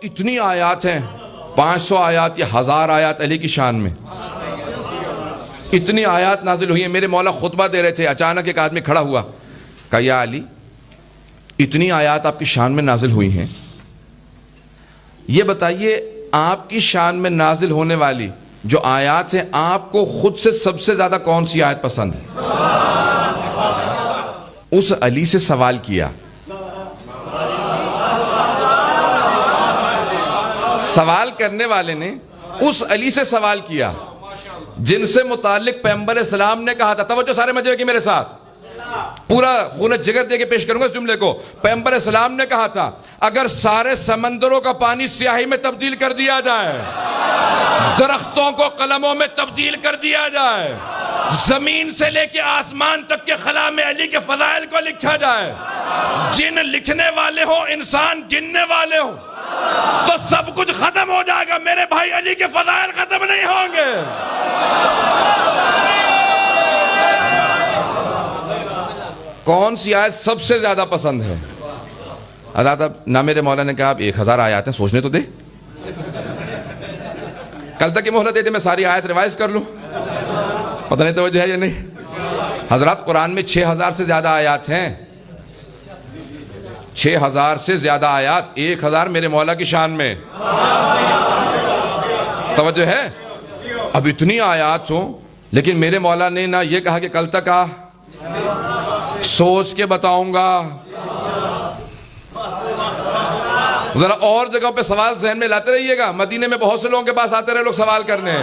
اتنی آیات ہیں، 500 آیات یا 1000 آیات علی کی شان میں، اتنی آیات نازل ہوئی ہیں۔ میرے مولا خطبہ دے رہے تھے، اچانک ایک آدمی کھڑا ہوا، کہا یا علی اتنی آیات آپ کی شان میں نازل ہوئی ہیں، یہ بتائیے آپ کی شان میں نازل ہونے والی جو آیات ہیں آپ کو خود سے سب سے زیادہ کون سی آیت پسند ہے؟ اس علی سے سوال کیا، سوال کرنے والے نے اس علی سے سوال کیا جن سے متعلق پیغمبر اسلام نے کہا تھا، توجہ سارے مجھے کی میرے ساتھ، پورا خون جگر دے کے پیش کروں گا اس جملے کو۔ پیغمبر اسلام نے کہا تھا اگر سارے سمندروں کا پانی سیاہی میں تبدیل کر دیا جائے، درختوں کو قلموں میں تبدیل کر دیا جائے، زمین سے لے کے آسمان تک کے خلا میں علی کے فضائل کو لکھا جائے، جن لکھنے والے ہوں انسان گننے والے ہوں، تو سب کچھ ختم ہو جائے گا، میرے بھائی علی کے فضائل ختم نہیں ہوں گے۔ کون سی آیت سب سے زیادہ پسند ہے؟ حضرت اب نہ میرے مولا نے کہا اب 1000 آیات ہیں، سوچنے تو دے، کل تک کی مہلت دے دے میں ساری آیت ریوائز کر لوں، پتہ نہیں توجہ ہے یا نہیں۔ حضرات قرآن میں 6000 سے زیادہ آیات ہیں، 6000 سے زیادہ آیات، 1000 میرے مولا کی شان میں، توجہ ہے۔ اب اتنی آیات ہوں لیکن میرے مولا نے نہ یہ کہا کہ کل تک آ، سوچ کے بتاؤں گا۔ ذرا اور جگہوں پہ سوال ذہن میں لاتے رہیے گا، مدینے میں بہت سے لوگوں کے پاس آتے رہے لوگ سوال کرنے،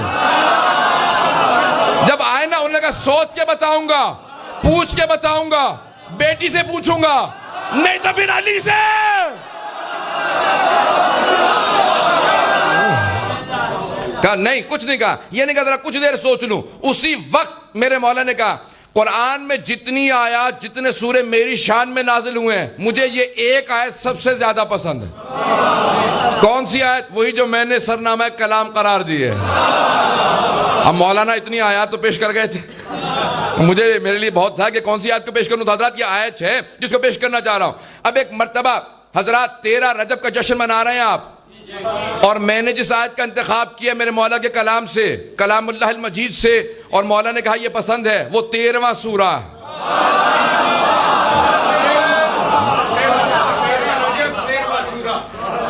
جب آئے نا انہوں نے کہا سوچ کے بتاؤں گا، پوچھ کے بتاؤں گا، بیٹی سے پوچھوں گا، نہیں تو پھر علی سے۔ کہا نہیں، کچھ نہیں کہا، یہ نہیں کہا ذرا کچھ دیر سوچ لوں۔ اسی وقت میرے مولا نے کہا قرآن میں جتنی آیات، جتنے سورے میری شان میں نازل ہوئے ہیں، مجھے یہ ایک آیت سب سے زیادہ پسند ہے۔ کون سی آیت؟ وہی جو میں نے سرنامہ کلام قرار دی ہے۔ اب مولانا اتنی آیات تو پیش کر گئے تھے، مجھے میرے لیے بہت تھا کہ کون سی آیت کو پیش کروں، تو حضرات یہ آیت ہے جس کو پیش کرنا چاہ رہا ہوں۔ اب ایک مرتبہ حضرات 13 رجب کا جشن منا رہے ہیں آپ، اور میں نے جس آیت کا انتخاب کیا میرے مولا کے کلام سے، کلام اللہ المجید سے، اور مولا نے کہا یہ پسند ہے، وہ 13واں سورہ۔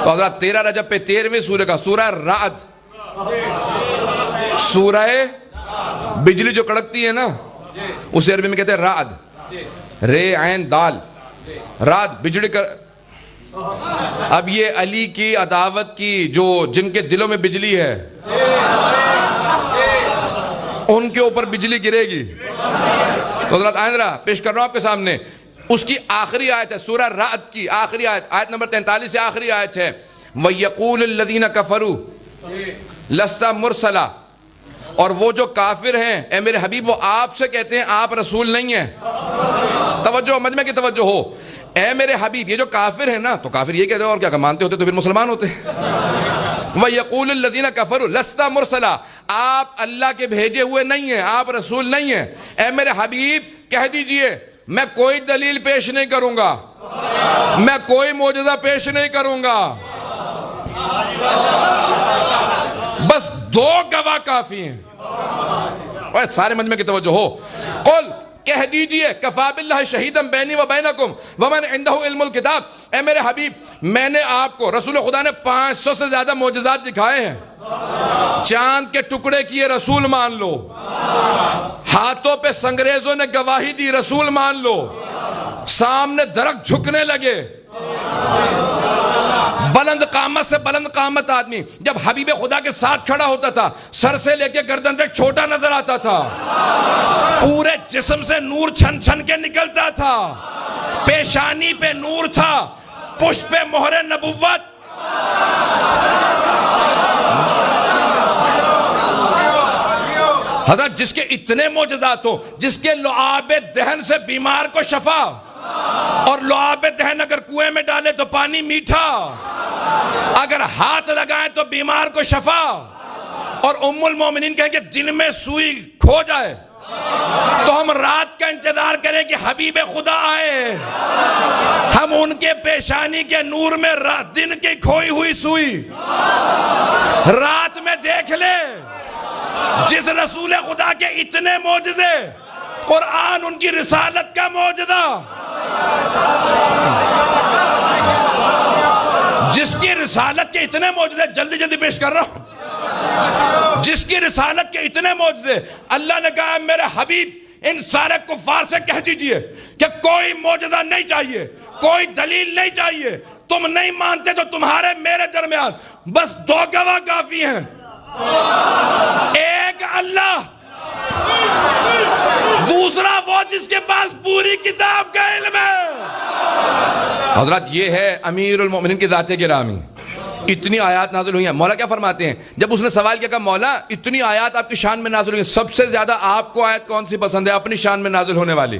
تو حضرات 13 رجب پہ 13ویں سورہ کا سورہ رعد، سورہ بجلی جو کڑکتی ہے نا، اسے عربی میں کہتے ہیں رعد، رے عین دال، رعد بجلی کر۔ اب یہ علی کی عداوت کی جو جن کے دلوں میں بجلی ہے ان کے اوپر بجلی گرے گی۔ تو حضرات آئندہ پیش کر رہا ہوں آپ کے سامنے، اس کی آخری آیت ہے سورہ رعد کی آخری آیت، آیت نمبر 43 سے آخری آیت ہے، وَيَقُولُ الَّذِينَ كَفَرُوا لَسْتَ مُرْسَلًا، اور وہ جو کافر ہیں اے میرے حبیب وہ آپ سے کہتے ہیں آپ رسول نہیں ہیں۔ توجہ، مجمع کی توجہ ہو، اے میرے حبیب، یہ جو کافر ہیں نا، تو کافر یہ کہتے ہیں اور کیا مانتے ہوتے تو پھر مسلمان ہوتے۔ وَيَقُولُ الَّذِينَ كَفَرُوا لَسْتَ مُرْسَلًا، آپ اللہ کے بھیجے ہوئے نہیں ہیں، آپ رسول نہیں ہیں۔ اے میرے حبیب کہہ دیجئے میں کوئی دلیل پیش نہیں کروں گا، میں کوئی معجزہ پیش نہیں کروں گا، بس 2 گواہ کافی ہیں۔ سارے مجمع کی توجہ ہو، قل کہہ دیجئے کفا باللہ شہیدم بینی و بینکم ومن عندہ علم الکتاب، اے میرے حبیب میں نے آپ کو، رسول خدا نے 500 سے زیادہ معجزات دکھائے ہیں، چاند کے ٹکڑے کیے رسول مان لو، ہاتھوں پہ سنگریزوں نے گواہی دی رسول مان لو، سامنے درخت جھکنے لگے، بلند قامت سے بلند قامت آدمی جب حبیب خدا کے ساتھ کھڑا ہوتا تھا سر سے لے کے گردن تک چھوٹا نظر آتا تھا، پورے جسم سے نور چھن چھن کے نکلتا تھا، پیشانی پہ نور تھا، پشت پہ مہر نبوت۔ حضرت جس کے اتنے معجزات ہوں، جس کے لعاب دہن سے بیمار کو شفا، اور لعاب دہن اگر کنویں میں ڈالے تو پانی میٹھا، اگر ہاتھ لگائیں تو بیمار کو شفا، اور ام المومنین کہیں کہ دل میں سوئی کھو جائے تو ہم رات کا انتظار کریں کہ حبیب خدا آئے، ہم ان کے پیشانی کے نور میں دن کی کھوئی ہوئی سوئی رات میں دیکھ لے۔ جس رسول خدا کے اتنے معجزے، قرآن ان کی رسالت کا معجزہ، جس کی رسالت کے اتنے معجزے، جلدی جلدی پیش کر رہا ہوں، جس کی رسالت کے اتنے معجزے، اللہ نے کہا میرے حبیب ان سارے کفار سے کہہ دیجئے کہ کوئی معجزہ نہیں چاہیے، کوئی دلیل نہیں چاہیے، تم نہیں مانتے تو تمہارے میرے درمیان بس 2 گواہ کافی ہیں، ایک اللہ، دوسرا وہ جس کے پاس پوری کتاب کا علم ہے۔ حضرات یہ ہے امیر المومنین کی ذات گرامی، اتنی آیات نازل ہوئی ہیں۔ مولا کیا فرماتے ہیں جب اس نے سوال کیا کہ مولا اتنی آیات آپ کی شان میں نازل ہوئی ہیں، سب سے زیادہ آپ کو آیت کون سی پسند ہے اپنی شان میں نازل ہونے والی؟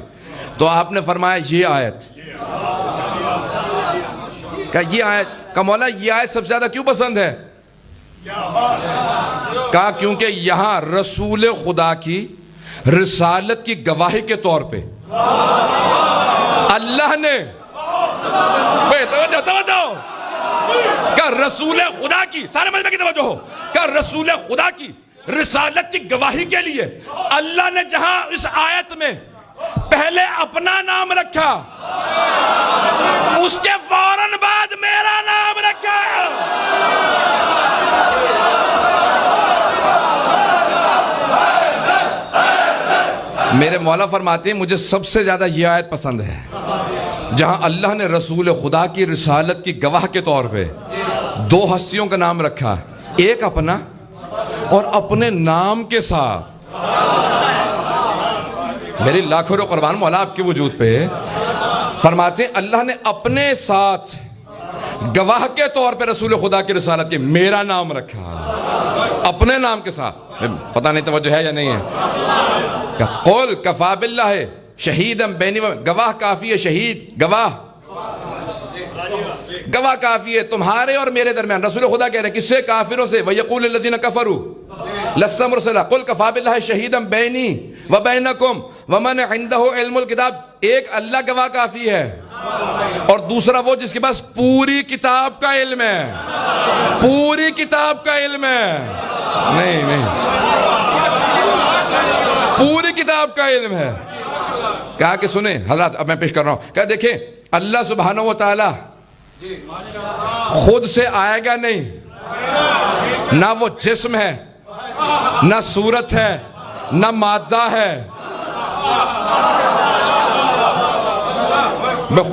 تو آپ نے فرمایا یہ آیت۔ کہا یہ آیت، کہا مولا یہ آیت سب سے زیادہ کیوں پسند ہے؟ کہا کیونکہ یہاں رسول خدا کی رسالت کی گواہی کے طور پہ اللہ نے توجہ کہ رسول خدا کی، سارے مجمع کی توجہ ہو، کہ رسول خدا کی رسالت کی گواہی کے لیے اللہ نے جہاں اس آیت میں پہلے اپنا نام رکھا، اس کے فوراً بعد میرا نام رکھا۔ میرے مولا فرماتے ہیں مجھے سب سے زیادہ یہ آیت پسند ہے جہاں اللہ نے رسول خدا کی رسالت کی گواہ کے طور پہ 2 ہستیوں کا نام رکھا، ایک اپنا اور اپنے نام کے ساتھ۔ میری لاکھوں رو قربان مولا آپ کے وجود پہ، فرماتے ہیں اللہ نے اپنے ساتھ گواہ کے طور پہ رسول خدا کی رسالت کی میرا نام رکھا، اپنے نام کے ساتھ۔ پتہ نہیں توجہ ہے یا نہیں ہے؟ قول کفا باللہ شہیدم بینی و، گواہ کافی ہے، شہید گواہ کافی ہے تمہارے اور میرے درمیان۔ رسول خدا کہہ رہے ہیں کس سے؟ کافروں سے۔ وَيَقُولُ الَّذِينَ كَفَرُوا لَسْتَ مُرْسَلًا قُلْ كَفَى بِاللَّهِ شَهِيدًا بَيْنِي وَبَيْنَكُمْ وَمَنْ عِنْدَهُ عِلْمُ الْكِتَابِ۔ ایک اللہ گواہ کافی ہے اور دوسرا وہ جس کے پاس پوری کتاب کا علم ہے، پوری کتاب کا علم ہے، نہیں پوری کتاب کا علم ہے۔ کہا کہ سنیں حضرات، اب میں پیش کر رہا ہوں، کہا دیکھیں اللہ سبحانہ و تعالی خود سے آئے گا نہیں، نہ وہ جسم ہے، نہ صورت ہے، نہ مادہ ہے۔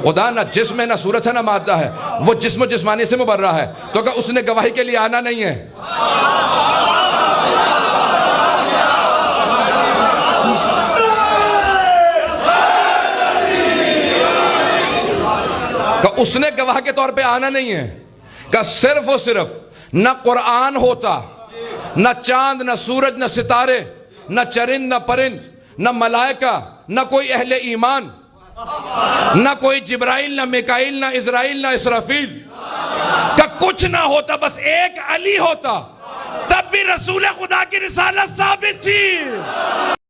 خدا نہ جسم ہے، نہ صورت ہے، نہ مادہ ہے، وہ جسم و جسمانی سے مبرہ ہے، تو کہ اس نے گواہی کے لیے آنا نہیں ہے۔ کہ اس نے گواہ کے طور پہ آنا نہیں ہے، کہ صرف و صرف نہ قرآن ہوتا، نہ چاند، نہ سورج، نہ ستارے، نہ چرند، نہ پرند، نہ ملائکہ، نہ کوئی اہل ایمان، نہ کوئی جبرائیل، نہ میکائیل، نہ اسرائیل، نہ اسرافیل، کہ کچھ نہ ہوتا، بس ایک علی ہوتا، تب بھی رسول خدا کی رسالت ثابت تھی۔